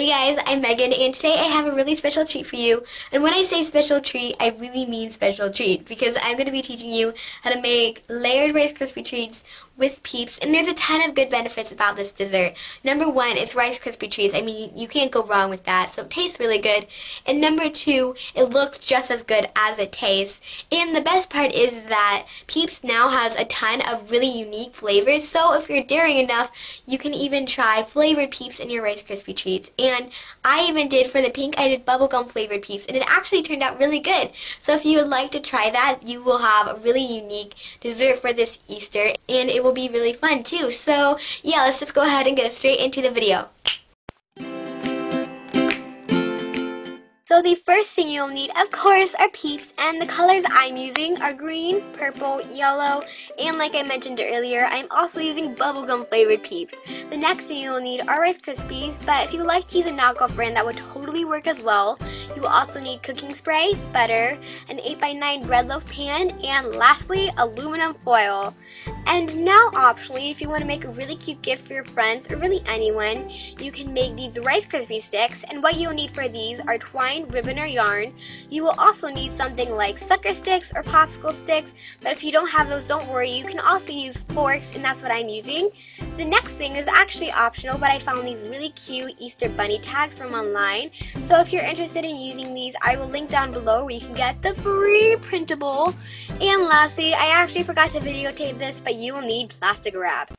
Hey guys, I'm Megan, and today I have a really special treat for you. And when I say special treat, I really mean special treat, because I'm going to be teaching you how to make layered Rice Krispie treats with Peeps, and there's a ton of good benefits about this dessert. Number one, it's Rice Krispie treats. I mean, you can't go wrong with that, so it tastes really good. And number two, it looks just as good as it tastes. And the best part is that Peeps now has a ton of really unique flavors, so if you're daring enough, you can even try flavored Peeps in your Rice Krispie treats. And I even did, for the pink, I did bubblegum flavored Peeps, and it actually turned out really good. So if you would like to try that, you will have a really unique dessert for this Easter, and it will be really fun too. So yeah, let's just go ahead and get straight into the video. So the first thing you'll need, of course, are Peeps, and the colors I'm using are green, purple, yellow, and like I mentioned earlier, I'm also using bubblegum flavored Peeps. The next thing you'll need are Rice Krispies, but if you like to use a knockoff brand, that would totally work as well. You will also need cooking spray, butter, an 8x9 bread loaf pan, and lastly, aluminum foil. And now, optionally, if you want to make a really cute gift for your friends or really anyone, you can make these Rice Krispie sticks, and what you'll need for these are twine, ribbon, or yarn. You will also need something like sucker sticks or popsicle sticks, but if you don't have those, don't worry, you can also use forks, and that's what I'm using. The next thing is actually optional, but I found these really cute Easter bunny tags from online, so if you're interested in using these, I will link down below where you can get the free printable. And lastly, I actually forgot to videotape this, but you will need plastic wrap.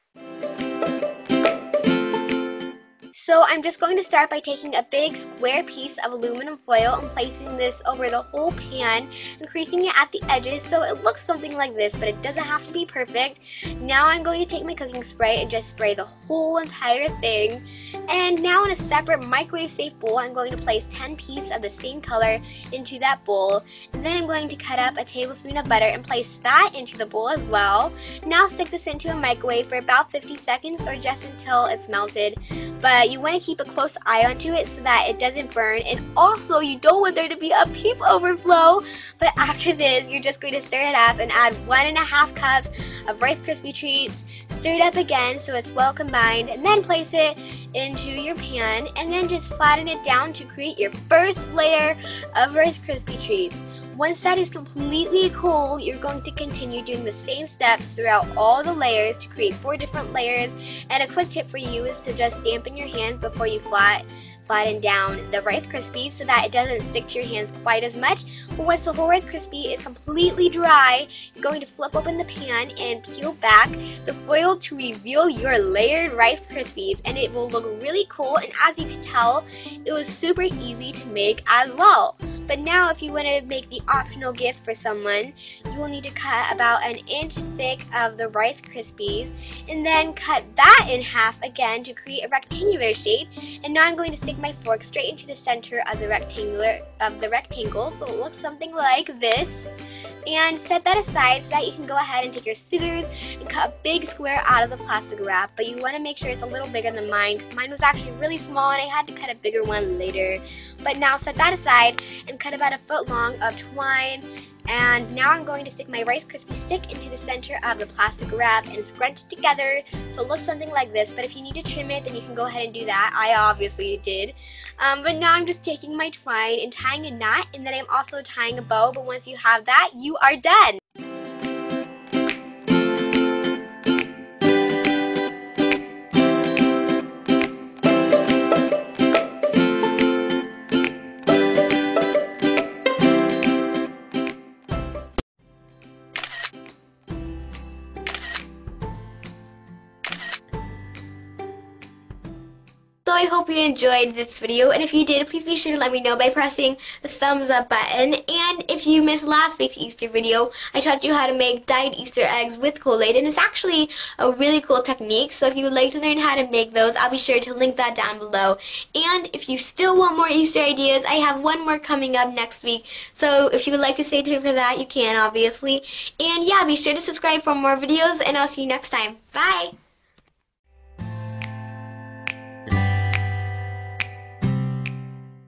So I'm just going to start by taking a big square piece of aluminum foil and placing this over the whole pan and creasing it at the edges so it looks something like this, but it doesn't have to be perfect. Now I'm going to take my cooking spray and just spray the whole entire thing. And now in a separate microwave safe bowl, I'm going to place 10 Peeps of the same color into that bowl. And then I'm going to cut up a tablespoon of butter and place that into the bowl as well. Now stick this into a microwave for about 50 seconds or just until it's melted. But you want to keep a close eye onto it so that it doesn't burn, and also you don't want there to be a Peep overflow. But after this, you're just going to stir it up and add 1.5 cups of Rice Krispie treats. Stir it up again so it's well combined, and then place it into your pan, and then just flatten it down to create your first layer of Rice Krispie treats. Once that is completely cool, you're going to continue doing the same steps throughout all the layers to create 4 different layers. And a quick tip for you is to just dampen your hands before you flatten down the Rice Krispies so that it doesn't stick to your hands quite as much. But once the whole Rice Krispie is completely dry, you're going to flip open the pan and peel back the foil to reveal your layered Rice Krispies, and it will look really cool. And as you can tell, it was super easy to make as well. But now if you want to make the optional gift for someone, you will need to cut about 1 inch thick of the Rice Krispies and then cut that in half again to create a rectangular shape. And now I'm going to stick my fork straight into the center of the rectangle so it looks something like this. And set that aside so that you can go ahead and take your scissors and cut a big square out of the plastic wrap. But you want to make sure it's a little bigger than mine, because mine was actually really small and I had to cut a bigger one later. But now set that aside and cut about 1 foot long of twine. And now I'm going to stick my Rice Krispie stick into the center of the plastic wrap and scrunch it together so it looks something like this. But if you need to trim it, then you can go ahead and do that. I obviously did. But now I'm just taking my twine and tying a knot, and then I'm also tying a bow. But once you have that, you are done. So I hope you enjoyed this video, and if you did, please be sure to let me know by pressing the thumbs up button. And if you missed last week's Easter video, I taught you how to make dyed Easter eggs with Kool-Aid, and it's actually a really cool technique. So if you would like to learn how to make those, I'll be sure to link that down below. And if you still want more Easter ideas, I have one more coming up next week. So if you would like to stay tuned for that, you can, obviously. And yeah, be sure to subscribe for more videos, and I'll see you next time. Bye!